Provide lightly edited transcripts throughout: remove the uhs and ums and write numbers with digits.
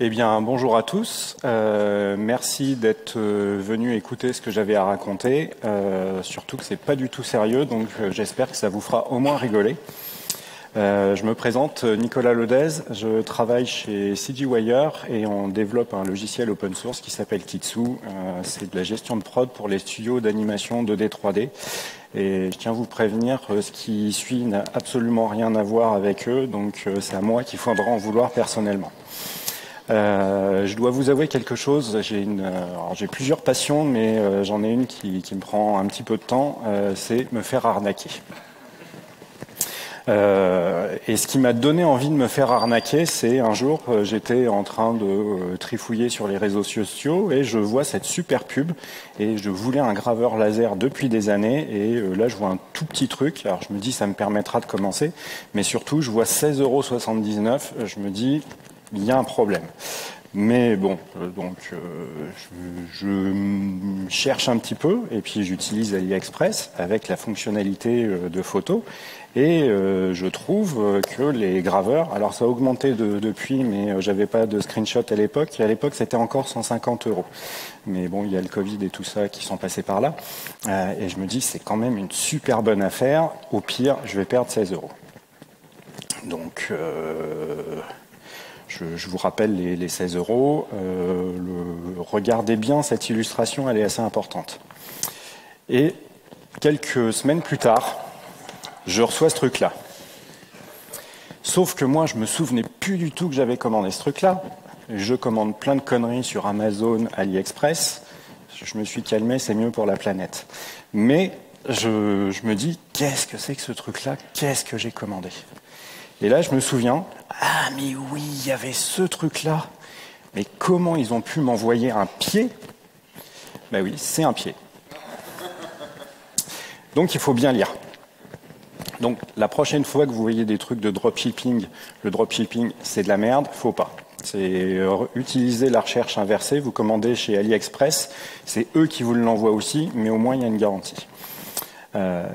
Eh bien, bonjour à tous. Merci d'être venus écouter ce que j'avais à raconter. Surtout que c'est pas du tout sérieux, donc j'espère que ça vous fera au moins rigoler. Je me présente, Nicolas Lodez. Je travaille chez CGWire et on développe un logiciel open source qui s'appelle Kitsu. C'est de la gestion de prod pour les studios d'animation 2D, 3D. Et je tiens à vous prévenir, ce qui suit n'a absolument rien à voir avec eux, donc c'est à moi qu'il faudra en vouloir personnellement. Je dois vous avouer quelque chose, j'ai plusieurs passions, mais j'en ai une qui me prend un petit peu de temps, c'est me faire arnaquer. Et ce qui m'a donné envie de me faire arnaquer, c'est un jour, j'étais en train de trifouiller sur les réseaux sociaux et je vois cette super pub et je voulais un graveur laser depuis des années et là je vois un tout petit truc, alors je me dis ça me permettra de commencer, mais surtout je vois 16,79 €, je me dis il y a un problème. Mais bon, je cherche un petit peu et puis j'utilise AliExpress avec la fonctionnalité de photo et je trouve que les graveurs, alors ça a augmenté depuis, mais j'avais pas de screenshot à l'époque. À l'époque, c'était encore 150 €. Mais bon, il y a le Covid et tout ça qui sont passés par là. Et je me dis, c'est quand même une super bonne affaire. Au pire, je vais perdre 16 €. Donc, je vous rappelle les 16 €. Regardez bien cette illustration, elle est assez importante. Et quelques semaines plus tard, je reçois ce truc-là. Sauf que moi, je me souvenais plus du tout que j'avais commandé ce truc-là. Je commande plein de conneries sur Amazon, AliExpress. Je me suis calmé, c'est mieux pour la planète. Mais je me dis, qu'est-ce que c'est que ce truc-là? Qu'est-ce que j'ai commandé? Et là, je me souviens, ah mais oui, il y avait ce truc-là. Mais comment ils ont pu m'envoyer un pied? Ben oui, c'est un pied. Donc il faut bien lire. Donc la prochaine fois que vous voyez des trucs de dropshipping, le dropshipping c'est de la merde, faut pas. C'est utiliser la recherche inversée, vous commandez chez AliExpress, c'est eux qui vous l'envoient aussi, mais au moins il y a une garantie.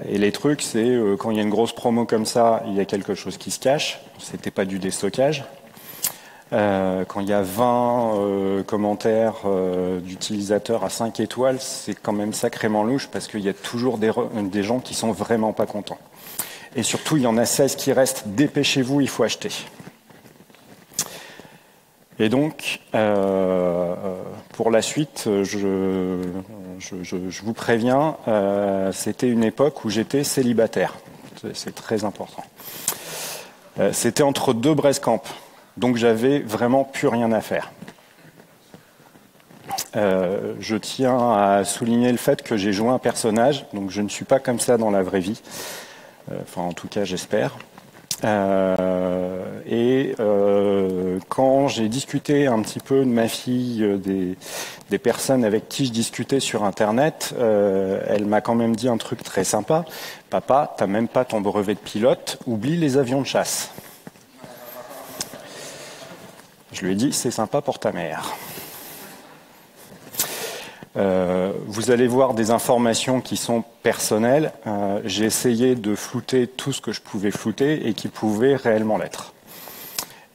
Et les trucs, c'est quand il y a une grosse promo comme ça, il y a quelque chose qui se cache. C'était pas du déstockage. Quand il y a 20 commentaires d'utilisateurs à 5 étoiles, c'est quand même sacrément louche parce qu'il y a toujours des gens qui sont vraiment pas contents. Et surtout, il y en a 16 qui restent. Dépêchez-vous, il faut acheter. Et donc, pour la suite, je vous préviens, c'était une époque où j'étais célibataire. C'est très important. C'était entre deux Breascamp, donc j'avais vraiment plus rien à faire. Je tiens à souligner le fait que j'ai joué un personnage, donc je ne suis pas comme ça dans la vraie vie. Enfin, en tout cas, j'espère. Quand j'ai discuté un petit peu de ma fille, des personnes avec qui je discutais sur Internet, elle m'a quand même dit un truc très sympa. Papa, t'as même pas ton brevet de pilote, oublie les avions de chasse. Je lui ai dit, c'est sympa pour ta mère. Vous allez voir des informations qui sont personnelles. J'ai essayé de flouter tout ce que je pouvais flouter et qui pouvait réellement l'être.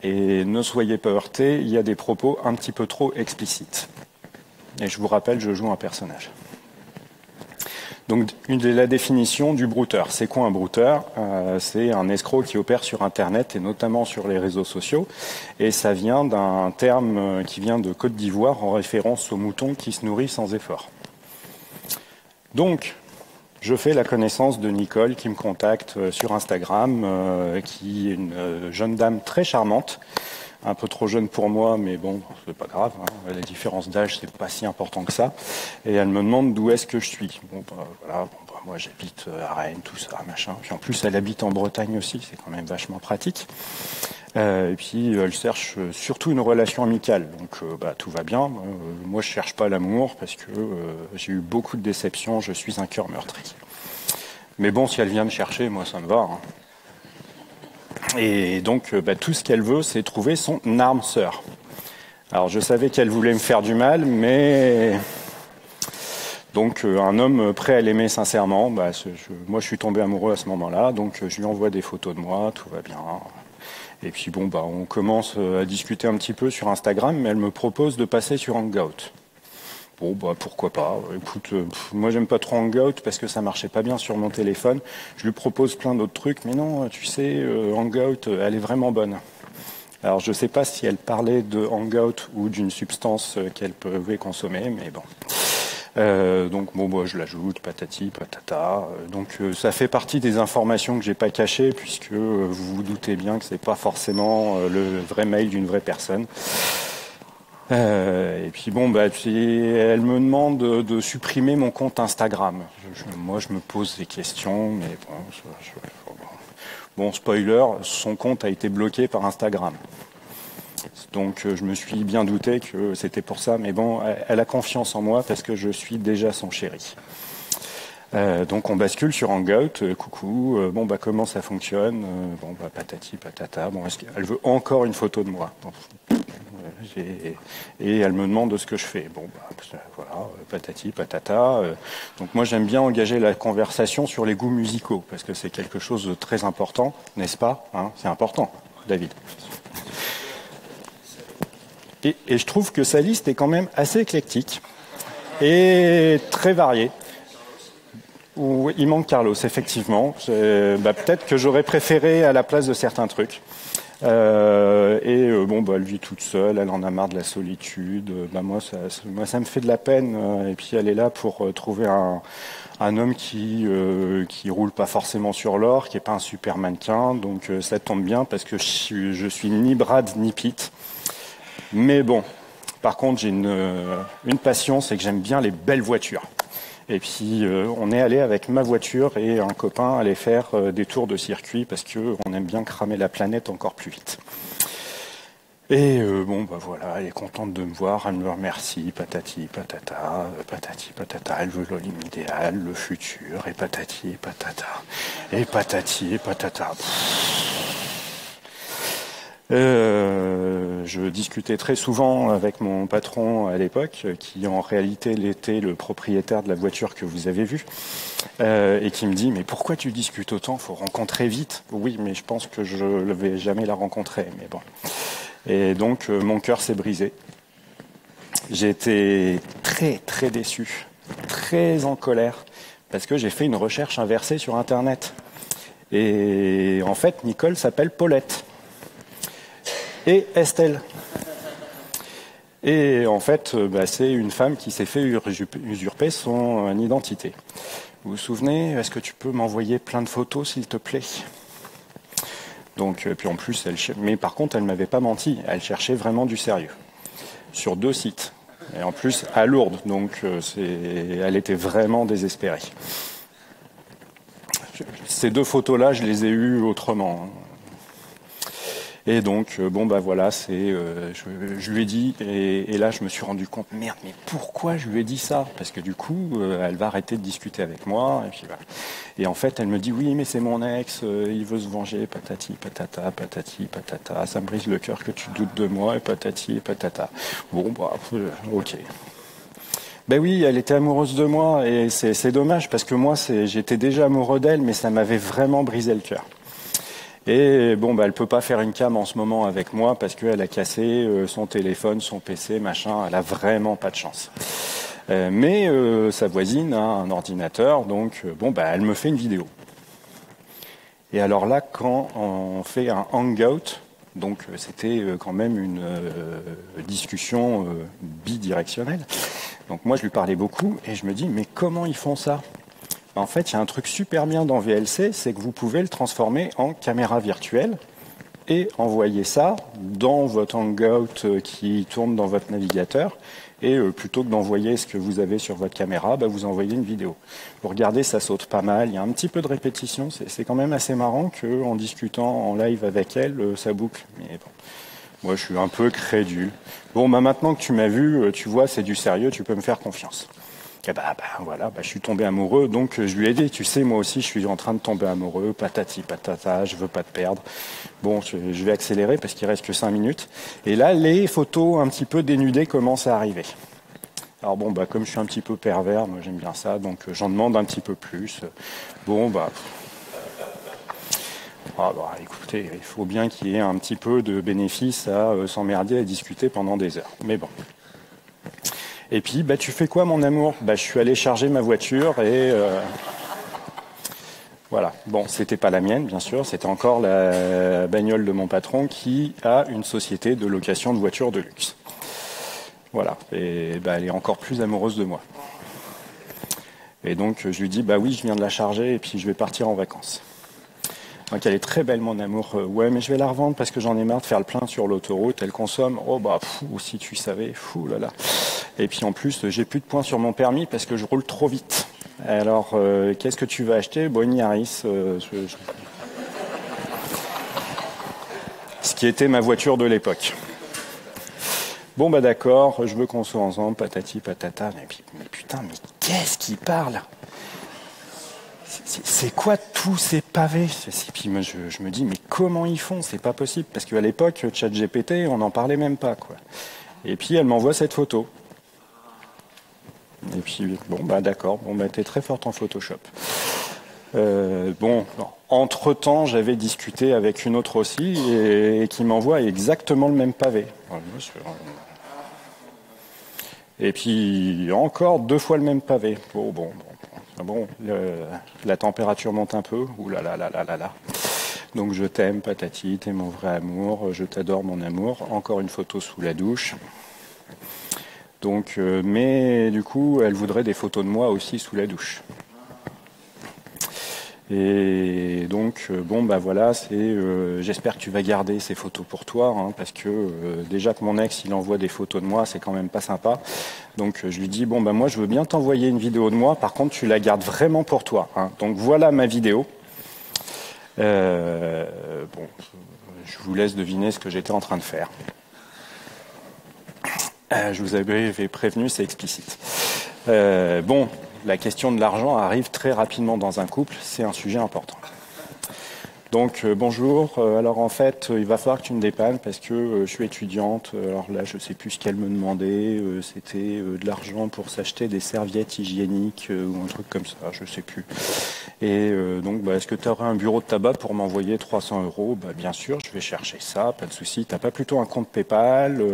Et ne soyez pas heurtés, il y a des propos un petit peu trop explicites. Et je vous rappelle, je joue un personnage. Donc, la définition du brouteur. C'est quoi un brouteur? C'est un escroc qui opère sur Internet et notamment sur les réseaux sociaux. Et ça vient d'un terme qui vient de Côte d'Ivoire en référence aux moutons qui se nourrissent sans effort. Donc, je fais la connaissance de Nicole qui me contacte sur Instagram, qui est une jeune dame très charmante. Un peu trop jeune pour moi, mais bon, c'est pas grave. Hein. La différence d'âge, c'est pas si important que ça. Et elle me demande d'où est-ce que je suis. Bon, voilà. Moi, j'habite à Rennes, tout ça, machin. Puis en plus, elle habite en Bretagne aussi. C'est quand même vachement pratique. Et puis, elle cherche surtout une relation amicale. Donc, tout va bien. Moi, je cherche pas l'amour parce que j'ai eu beaucoup de déceptions. Je suis un cœur meurtri. Mais bon, si elle vient me chercher, moi, ça me va. Hein. Et donc, tout ce qu'elle veut, c'est trouver son âme sœur. Alors, je savais qu'elle voulait me faire du mal, mais... Donc, un homme prêt à l'aimer sincèrement, moi, je suis tombé amoureux à ce moment-là, donc je lui envoie des photos de moi, tout va bien. Et puis bon, bah, on commence à discuter un petit peu sur Instagram, mais elle me propose de passer sur Hangout. Bon, bah, pourquoi pas. Écoute, moi, j'aime pas trop Hangout parce que ça marchait pas bien sur mon téléphone. Je lui propose plein d'autres trucs, mais non, tu sais, Hangout, elle est vraiment bonne. Alors, je sais pas si elle parlait de Hangout ou d'une substance qu'elle pouvait consommer, mais bon. Donc bon, bah, je l'ajoute, patati, patata. Donc ça fait partie des informations que j'ai pas cachées, puisque vous vous doutez bien que c'est pas forcément le vrai mail d'une vraie personne. Et puis bon, bah, elle me demande de supprimer mon compte Instagram. Moi, je me pose des questions, mais bon, bon, spoiler, son compte a été bloqué par Instagram. Donc je me suis bien douté que c'était pour ça, mais bon, elle a confiance en moi parce que je suis déjà son chéri. Donc on bascule sur Hangout, coucou, bon bah comment ça fonctionne, bon bah patati patata, bon est-ce qu'elle veut encore une photo de moi, bon, et elle me demande de ce que je fais, bon bah voilà, patati patata. Donc moi j'aime bien engager la conversation sur les goûts musicaux parce que c'est quelque chose de très important, n'est-ce pas, hein, c'est important, David. Et je trouve que sa liste est quand même assez éclectique et très variée. Où il manque Carlos, effectivement. Bah, peut-être que j'aurais préféré à la place de certains trucs. Bon, bah, elle vit toute seule, elle en a marre de la solitude. Bah, moi, ça me fait de la peine. Et puis, elle est là pour trouver un homme qui roule pas forcément sur l'or, qui est pas un super mannequin. Donc, ça tombe bien parce que je suis ni Brad ni Pitt. Mais bon, par contre, j'ai une passion, c'est que j'aime bien les belles voitures. Et puis, on est allé avec ma voiture et un copain aller faire des tours de circuit parce qu'on aime bien cramer la planète encore plus vite. Et bon, bah voilà, elle est contente de me voir, elle me remercie, patati, patata, patati, patata, elle veut l'homme idéal, le futur, et patati, et patata, et patati, et patata. Je discutais très souvent avec mon patron à l'époque, qui en réalité était le propriétaire de la voiture que vous avez vue, et qui me dit « Mais pourquoi tu discutes autant? Faut rencontrer vite. » Oui, mais je pense que je ne vais jamais la rencontrer, mais bon. Et donc, mon cœur s'est brisé. J'ai été très, très déçu, très en colère, parce que j'ai fait une recherche inversée sur Internet. Et en fait, Nicole s'appelle Paulette. Et Estelle. Et en fait, bah, c'est une femme qui s'est fait usurper son identité. Vous vous souvenez? Est-ce que tu peux m'envoyer plein de photos, s'il te plaît? Donc, puis en plus, mais par contre, elle ne m'avait pas menti. Elle cherchait vraiment du sérieux. Sur 2 sites. Et en plus, à Lourdes. Donc, elle était vraiment désespérée. Ces 2 photos-là, je les ai eues autrement. Et donc, bon, bah voilà, je lui ai dit, et là, je me suis rendu compte, merde, mais pourquoi je lui ai dit ça? Parce que du coup, elle va arrêter de discuter avec moi, et puis voilà. Et en fait, elle me dit, oui, mais c'est mon ex, il veut se venger, patati, patata, ça me brise le cœur que tu doutes de moi, et patati, patata. Bon, bah, ok. Ben oui, elle était amoureuse de moi, et c'est dommage, parce que moi, j'étais déjà amoureux d'elle, mais ça m'avait vraiment brisé le cœur. Et bon, bah, elle peut pas faire une cam en ce moment avec moi parce qu'elle a cassé son téléphone, son PC, machin. Elle a vraiment pas de chance. Mais sa voisine a un ordinateur, donc bon, bah, elle me fait une vidéo. Et alors là, quand on fait un hangout, donc c'était quand même une discussion bidirectionnelle. Donc moi, je lui parlais beaucoup et je me dis, mais comment ils font ça? En fait, il y a un truc super bien dans VLC, c'est que vous pouvez le transformer en caméra virtuelle et envoyer ça dans votre Hangout qui tourne dans votre navigateur. Et plutôt que d'envoyer ce que vous avez sur votre caméra, bah, vous envoyez une vidéo. Vous regardez, ça saute pas mal. Il y a un petit peu de répétition. C'est quand même assez marrant qu'en discutant en live avec elle, ça boucle. Mais bon, moi, je suis un peu crédule. Bon, bah, maintenant que tu m'as vu, tu vois, c'est du sérieux, tu peux me faire confiance. Et voilà, je suis tombé amoureux, donc je lui ai dit, tu sais, moi aussi, je suis en train de tomber amoureux, patati patata, je veux pas te perdre. Bon, je vais accélérer parce qu'il reste que 5 minutes. Et là, les photos un petit peu dénudées commencent à arriver. Alors bon, comme je suis un petit peu pervers, moi j'aime bien ça, donc j'en demande un petit peu plus. Bon, Ah bah, écoutez, il faut bien qu'il y ait un petit peu de bénéfice à s'emmerder à discuter pendant des heures. Mais bon. Et puis, bah, tu fais quoi, mon amour? Bah, je suis allé charger ma voiture et voilà. Bon, c'était pas la mienne, bien sûr. C'était encore la bagnole de mon patron qui a une société de location de voitures de luxe. Voilà. Et bah, elle est encore plus amoureuse de moi. Et donc, je lui dis, bah oui, je viens de la charger et puis je vais partir en vacances. Donc elle est très belle, mon amour. Ouais, mais je vais la revendre parce que j'en ai marre de faire le plein sur l'autoroute. Elle consomme, oh bah, si tu savais, fou là là. Et puis en plus, j'ai plus de points sur mon permis parce que je roule trop vite. Alors, qu'est-ce que tu vas acheter? Bon, une Yaris. Ce qui était ma voiture de l'époque. Bon, bah d'accord, je veux qu'on soit ensemble, patati patata. Mais putain, mais qu'est-ce qu'il parle? C'est quoi tous ces pavés? Et puis moi, je me dis, mais comment ils font? C'est pas possible. Parce qu'à l'époque, ChatGPT, on n'en parlait même pas, quoi. Et puis elle m'envoie cette photo. Et puis, bon, bah d'accord, bon, bah t'es très forte en Photoshop. Bon, entre-temps, j'avais discuté avec une autre aussi et qui m'envoie exactement le même pavé. Et puis, encore 2 fois le même pavé. Bon, la température monte un peu. Ouh là là là là là là. Donc je t'aime, patati, t'es mon vrai amour, je t'adore mon amour. Encore une photo sous la douche. Donc, mais du coup, elle voudrait des photos de moi aussi sous la douche. Et donc, bon, bah voilà, j'espère que tu vas garder ces photos pour toi, hein, parce que déjà que mon ex, il envoie des photos de moi, c'est quand même pas sympa. Donc, je lui dis, bon, bah moi, je veux bien t'envoyer une vidéo de moi, par contre, tu la gardes vraiment pour toi. Hein. Donc, voilà ma vidéo. Bon, je vous laisse deviner ce que j'étais en train de faire. Je vous avais prévenu, c'est explicite. Bon. La question de l'argent arrive très rapidement dans un couple, c'est un sujet important. Donc bonjour, alors en fait il va falloir que tu me dépannes parce que je suis étudiante, alors là je sais plus ce qu'elle me demandait, c'était de l'argent pour s'acheter des serviettes hygiéniques ou un truc comme ça, je sais plus. Et donc bah, est-ce que tu aurais un bureau de tabac pour m'envoyer 300 €? Bah, bien sûr, je vais chercher ça, pas de souci. T'as pas plutôt un compte PayPal,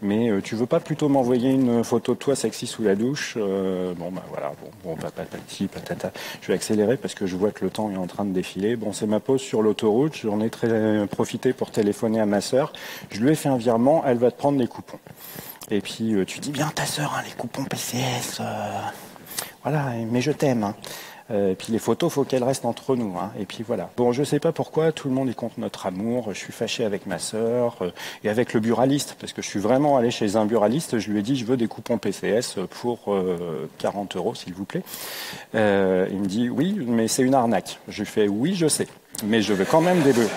mais tu veux pas plutôt m'envoyer une photo de toi sexy sous la douche? Bon bah voilà, bon patati patata. Je vais accélérer parce que je vois que le temps est en train de défiler. Bon, c'est ma pause sur l'autoroute, j'en ai très profité pour téléphoner à ma sœur. Je lui ai fait un virement, elle va te prendre les coupons. Et puis tu dis bien ta sœur, hein, les coupons PCS, voilà, mais je t'aime. Hein. Et puis les photos, faut qu'elles restent entre nous. Hein. Et puis voilà. Bon, je sais pas pourquoi, tout le monde est contre notre amour. Je suis fâché avec ma sœur et avec le buraliste, parce que je suis vraiment allé chez un buraliste. Je lui ai dit, je veux des coupons PCS pour 40 €, s'il vous plaît. Il me dit, oui, mais c'est une arnaque. Je lui fais, oui, je sais, mais je veux quand même des bœufs.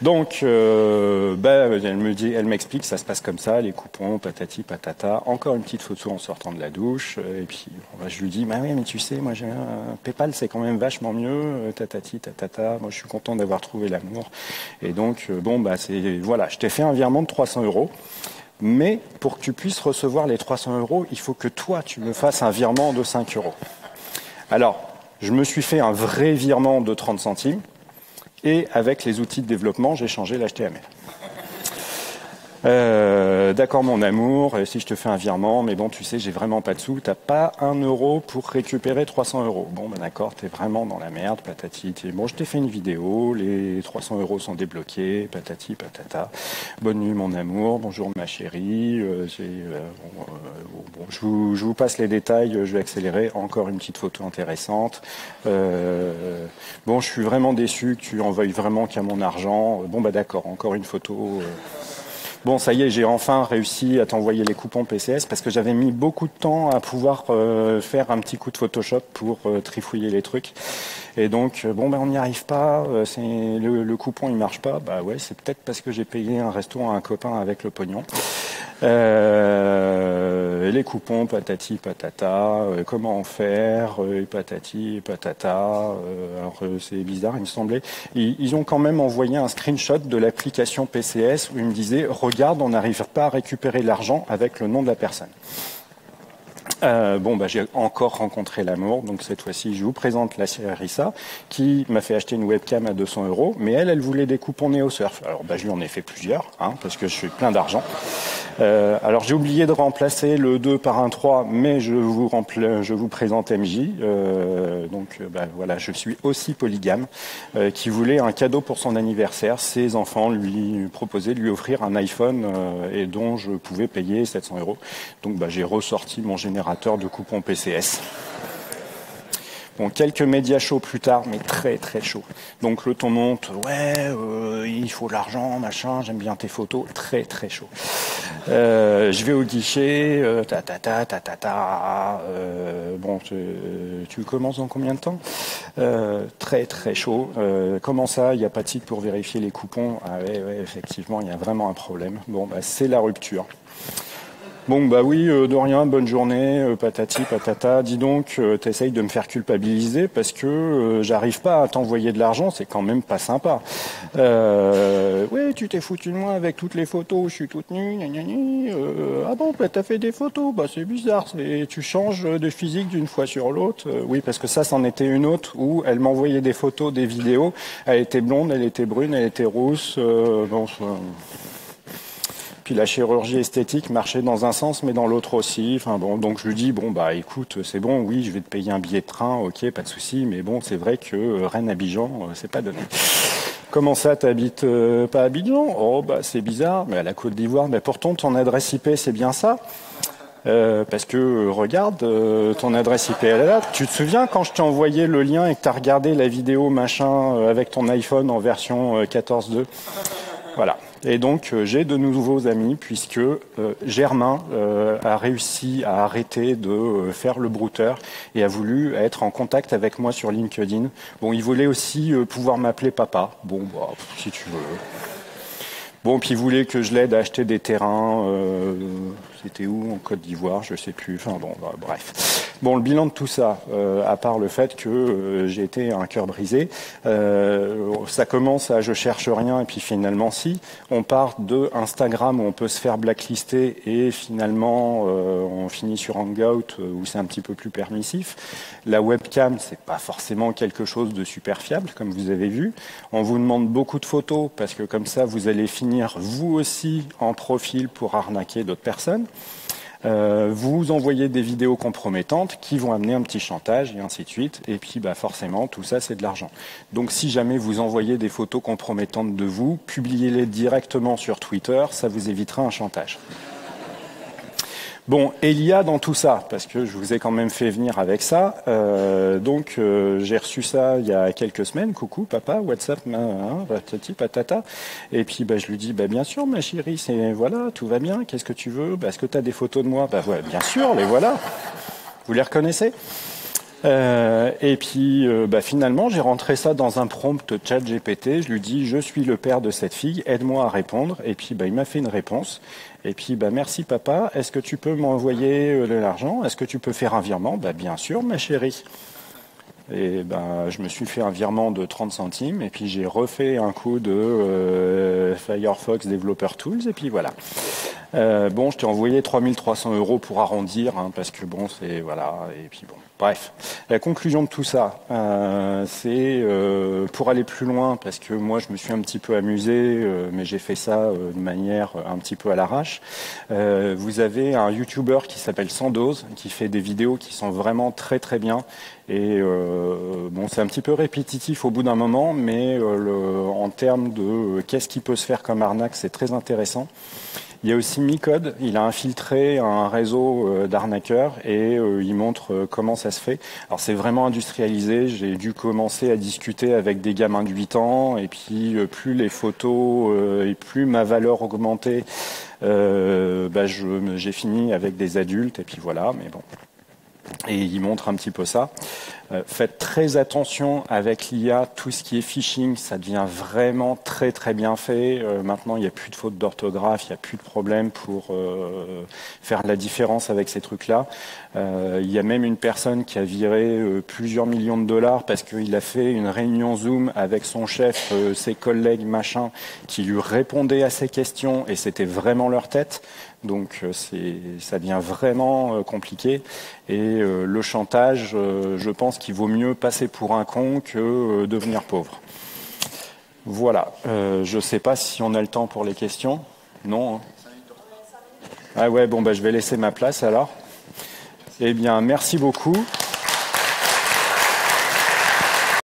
Donc, elle m'explique, ça se passe comme ça, les coupons, patati, patata. Encore une petite photo en sortant de la douche. Et puis, je lui dis, bah oui, mais tu sais, moi, j'ai un PayPal, c'est quand même vachement mieux, tatati, tatata. Moi, je suis content d'avoir trouvé l'amour. Et donc, voilà, je t'ai fait un virement de 300 €. Mais pour que tu puisses recevoir les 300 €, il faut que toi, tu me fasses un virement de 5 €. Alors, je me suis fait un vrai virement de 30 centimes. Et avec les outils de développement, j'ai changé l'HTML. D'accord mon amour, si je te fais un virement, mais bon tu sais j'ai vraiment pas de sous, t'as pas 1 € pour récupérer 300 €. Bon ben d'accord, t'es vraiment dans la merde, patati. Bon je t'ai fait une vidéo, les 300 € sont débloqués, patati patata. Bonne nuit mon amour, bonjour ma chérie, je vous passe les détails, je vais accélérer, encore une petite photo intéressante. Bon je suis vraiment déçu que tu en veuilles vraiment qu'à mon argent. Bon bah d'accord, encore une photo. Bon, ça y est, j'ai enfin réussi à t'envoyer les coupons PCS parce que j'avais mis beaucoup de temps à pouvoir faire un petit coup de Photoshop pour trifouiller les trucs. Et donc, on n'y arrive pas, le coupon il marche pas. Bah ouais, c'est peut-être parce que j'ai payé un resto à un copain avec le pognon. Les coupons, patati, patata, comment faire, patati, patata. Alors c'est bizarre, il me semblait. Ils ont quand même envoyé un screenshot de l'application PCS où ils me disaient, regarde, on n'arrive pas à récupérer l'argent avec le nom de la personne. Bon, bah, j'ai encore rencontré l'amour, donc cette fois-ci, je vous présente la Rissa, qui m'a fait acheter une webcam à 200 €, mais elle voulait des coupons NeoSurf. Alors, bah, je lui en ai fait plusieurs, hein, parce que je suis plein d'argent. Alors, j'ai oublié de remplacer le 2 par un 3, mais je vous présente MJ. Bah, voilà, je suis aussi polygame, qui voulait un cadeau pour son anniversaire. Ses enfants lui proposaient de lui offrir un iPhone, et dont je pouvais payer 700 €. Donc, bah, j'ai ressorti mon générateur de coupons PCS. Bon, quelques médias chauds plus tard, mais très très chauds. Donc le ton monte, ouais, il faut de l'argent, machin, j'aime bien tes photos, très très chaud. Je vais au guichet, bon, tu commences dans combien de temps? Très très chaud. Comment ça, il n'y a pas de site pour vérifier les coupons? Ah ouais, effectivement, il y a vraiment un problème. Bon, bah, c'est la rupture. Bon, bah oui, de rien, bonne journée, patati, patata. Dis donc, t'essayes de me faire culpabiliser parce que j'arrive pas à t'envoyer de l'argent, c'est quand même pas sympa. Ouais, tu t'es foutu de moi avec toutes les photos, je suis toute nue, gna gna gna. Ah bon, bah t'as fait des photos, bah c'est bizarre, tu changes de physique d'une fois sur l'autre. Oui, parce que ça, c'en était une autre où elle m'envoyait des photos, des vidéos. Elle était blonde, elle était brune, elle était rousse. Bon. Puis la chirurgie esthétique marchait dans un sens, mais dans l'autre aussi. Enfin bon, donc je lui dis bon bah écoute, c'est bon, oui, je vais te payer un billet de train, ok, pas de souci, mais bon, c'est vrai que Rennes-Abidjan, c'est pas donné. Comment ça, t'habites pas à Abidjan? Oh bah c'est bizarre, mais à la Côte d'Ivoire. Mais pourtant ton adresse IP c'est bien ça. Parce que regarde, ton adresse IP elle est là. Tu te souviens quand je t'ai envoyé le lien et que t'as regardé la vidéo machin avec ton iPhone en version 14.2? Voilà. Et donc j'ai de nouveaux amis puisque Germain a réussi à arrêter de faire le brouteur et a voulu être en contact avec moi sur LinkedIn. Bon, il voulait aussi pouvoir m'appeler papa. Bon, bah, si tu veux. Bon, puis il voulait que je l'aide à acheter des terrains. C'était où? En Côte d'Ivoire, je sais plus. Enfin bon, bah, bref. Bon, le bilan de tout ça, à part le fait que j'ai été un cœur brisé, ça commence à je cherche rien et puis finalement si. On part de Instagram où on peut se faire blacklister et finalement on finit sur Hangout où c'est un petit peu plus permissif. La webcam, c'est pas forcément quelque chose de super fiable comme vous avez vu. On vous demande beaucoup de photos parce que comme ça vous allez finir vous aussi en profil pour arnaquer d'autres personnes. Vous envoyez des vidéos compromettantes qui vont amener un petit chantage et ainsi de suite. Et puis bah forcément, tout ça, c'est de l'argent. Donc si jamais vous envoyez des photos compromettantes de vous, publiez-les directement sur Twitter, ça vous évitera un chantage. Bon, et il y a dans tout ça, parce que je vous ai quand même fait venir avec ça, j'ai reçu ça il y a quelques semaines, coucou papa, WhatsApp, patati patata, et puis bah, je lui dis, bah, bien sûr ma chérie, c'est voilà, tout va bien, qu'est-ce que tu veux, bah, est-ce que tu as des photos de moi? Bah ouais, bien sûr, les voilà, vous les reconnaissez? Et puis finalement j'ai rentré ça dans un prompt chat GPT, je lui dis je suis le père de cette fille, aide-moi à répondre, et puis il m'a fait une réponse, et puis merci papa, est-ce que tu peux m'envoyer de l'argent, est-ce que tu peux faire un virement? Bah bien sûr ma chérie. Et je me suis fait un virement de 30 centimes et puis j'ai refait un coup de Firefox Developer Tools et puis voilà. Bon, je t'ai envoyé 3300 € pour arrondir, hein, parce que bon, c'est voilà, et puis bon. Bref, la conclusion de tout ça, c'est pour aller plus loin, parce que moi je me suis un petit peu amusé, mais j'ai fait ça de manière un petit peu à l'arrache. Vous avez un YouTuber qui s'appelle Sandoz, qui fait des vidéos qui sont vraiment très très bien. Et bon, c'est un petit peu répétitif au bout d'un moment, mais en termes de qu'est-ce qui peut se faire comme arnaque, c'est très intéressant. Il y a aussi Micode, il a infiltré un réseau d'arnaqueurs et il montre comment ça se fait. Alors c'est vraiment industrialisé, j'ai dû commencer à discuter avec des gamins de 8 ans et puis plus les photos et plus ma valeur augmentait, j'ai fini avec des adultes et puis voilà, mais bon. Et il montre un petit peu ça. Faites très attention avec l'IA, tout ce qui est phishing, ça devient vraiment très très bien fait. Maintenant, il n'y a plus de fautes d'orthographe, il n'y a plus de problème pour faire la différence avec ces trucs-là. Il y a même une personne qui a viré plusieurs millions de dollars parce qu'il a fait une réunion Zoom avec son chef, ses collègues, machin, qui lui répondaient à ses questions et c'était vraiment leur tête. Donc ça devient vraiment compliqué. Et le chantage, je pense qu'il vaut mieux passer pour un con que devenir pauvre. Voilà. Je ne sais pas si on a le temps pour les questions. Non, hein. Ah ouais, bon, bah, je vais laisser ma place alors. Eh bien, merci beaucoup.